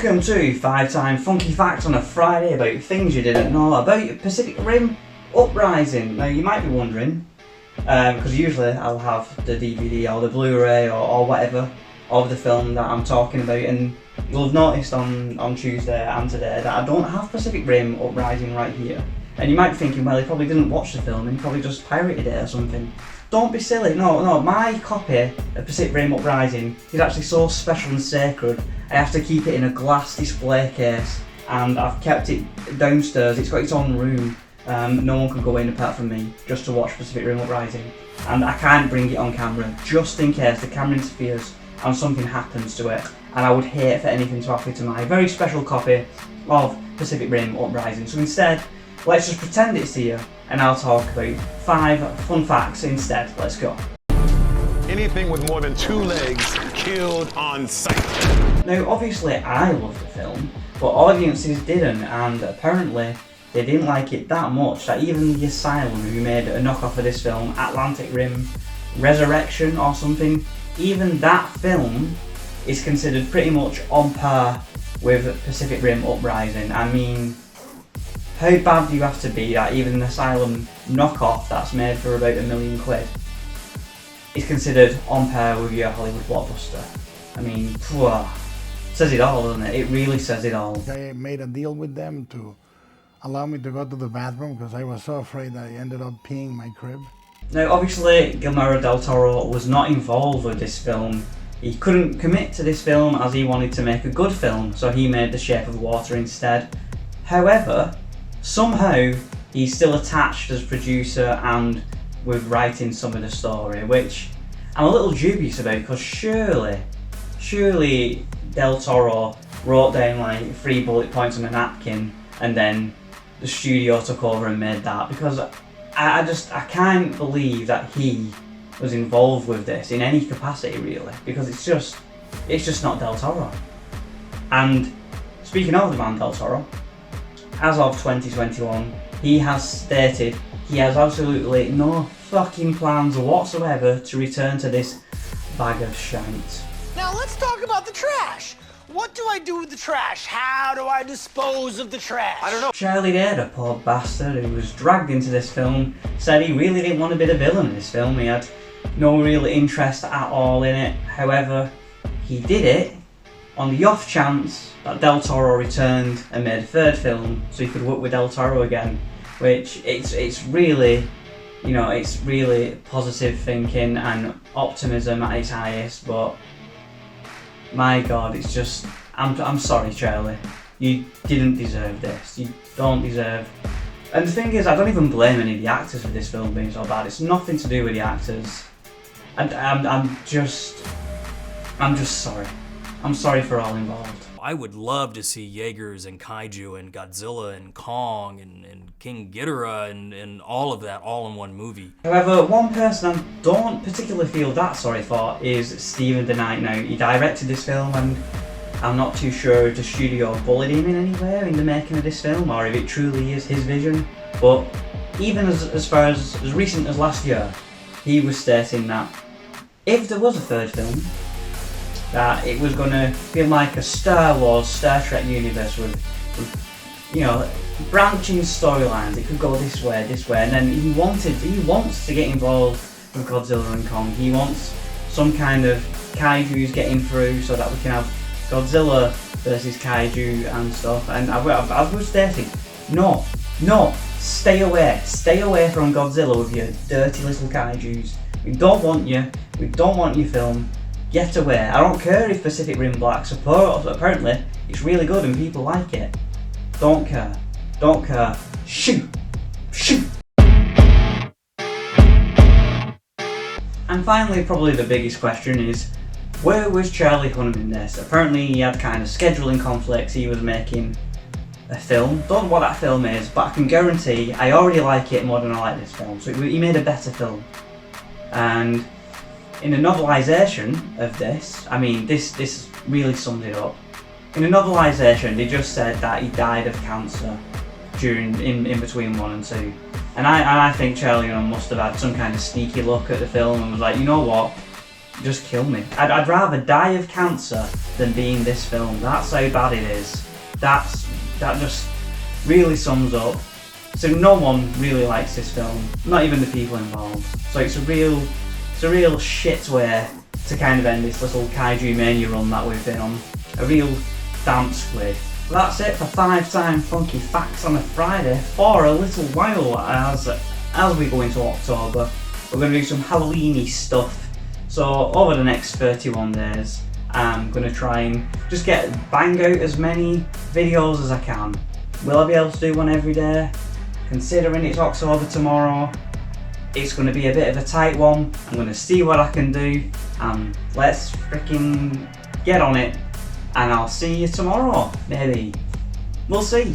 Welcome to 5-Time Funky Facts on a Friday about things you didn't know about Pacific Rim Uprising. Now you might be wondering, because usually I'll have the DVD or the Blu-ray or whatever of the film that I'm talking about, and you'll have noticed on Tuesday and today that I don't have Pacific Rim Uprising right here. And you might be thinking, well, he probably didn't watch the film and he probably just pirated it or something. Don't be silly, no, my copy of Pacific Rim Uprising is actually so special and sacred, I have to keep it in a glass display case, and I've kept it downstairs. It's got its own room, no one can go in apart from me, just to watch Pacific Rim Uprising. And I can't bring it on camera, just in case the camera interferes and something happens to it, and I would hate for anything to happen to my very special copy of Pacific Rim Uprising. So instead, let's just pretend it's here, and I'll talk about 5 fun facts instead. Let's go. Anything with more than 2 legs killed on sight. Now, obviously, I love the film, but audiences didn't, and apparently they didn't like it that much that even the Asylum, who made a knockoff of this film, Atlantic Rim Resurrection or something, even that film is considered pretty much on par with Pacific Rim Uprising. I mean, how bad do you have to be that even an Asylum knockoff that's made for about £1 million is considered on par with your Hollywood blockbuster? I mean, says it all, doesn't it? It really says it all. I made a deal with them to allow me to go to the bathroom because I was so afraid that I ended up peeing my crib. Now, obviously, Guillermo del Toro was not involved with this film. He couldn't commit to this film as he wanted to make a good film, so he made The Shape of Water instead. However, somehow he's still attached as producer and with writing some of the story, which I'm a little dubious about, because surely Del Toro wrote down like 3 bullet points on a napkin and then the studio took over and made that, because I can't believe that he was involved with this in any capacity really, because it's just not Del Toro. And speaking of the man Del Toro, as of 2021, he has stated he has absolutely no fucking plans whatsoever to return to this bag of shite. Now let's talk about the trash. What do I do with the trash? How do I dispose of the trash? I don't know. Charlie Day, the poor bastard who was dragged into this film, said he really didn't want to be the villain in this film. He had no real interest at all in it. However, he did it on the off chance that Del Toro returned and made a 3rd film so he could work with Del Toro again, which it's really, you know, it's really positive thinking and optimism at its highest. But my God, it's just, I'm sorry, Charlie, you didn't deserve this. You don't deserve. And the thing is, I don't even blame any of the actors for this film being so bad. It's nothing to do with the actors. And I'm just sorry. I'm sorry for all involved. I would love to see Jaegers and Kaiju and Godzilla and Kong and King Ghidorah and all of that all in one movie. However, one person I don't particularly feel that sorry for is Stephen DeKnight. Now, he directed this film, and I'm not too sure if the studio bullied him in any way in the making of this film, or if it truly is his vision. But even as far as recent as last year, he was stating that if there was a 3rd film, that it was going to feel like a Star Wars, Star Trek universe with you know, branching storylines. It could go this way, and then he wants to get involved with Godzilla and Kong. He wants some kind of kaijus getting through so that we can have Godzilla versus kaiju and stuff. And I was stating, no, stay away from Godzilla with your dirty little kaijus. We don't want your film. Get away. I don't care if Pacific Rim Black support. Apparently, it's really good and people like it. Don't care. Shoot. And finally, probably the biggest question is, where was Charlie Hunnam in this? Apparently, he had kind of scheduling conflicts. He was making a film. Don't know what that film is, but I can guarantee I already like it more than I like this film. So he made a better film. And in the novelisation of this, I mean, this really summed it up. In the novelisation, they just said that he died of cancer in between 1 and 2. And I think Charlie Hunnam must have had some kind of sneaky look at the film and was like, you know what, just kill me. I'd rather die of cancer than be in this film. That's how bad it is. That just really sums up. So no one really likes this film, not even the people involved. So it's a real shit way to kind of end this little Kaiju Mania run that we've been on. A real damp squid. That's it for 5-time funky facts on a Friday for a little while as we go into October. We're going to do some Halloween-y stuff. So over the next 31 days, I'm going to try and just bang out as many videos as I can. Will I be able to do one every day? Considering it's October tomorrow, it's going to be a bit of a tight one. I'm going to see what I can do, and let's freaking get on it. And I'll see you tomorrow, maybe. We'll see.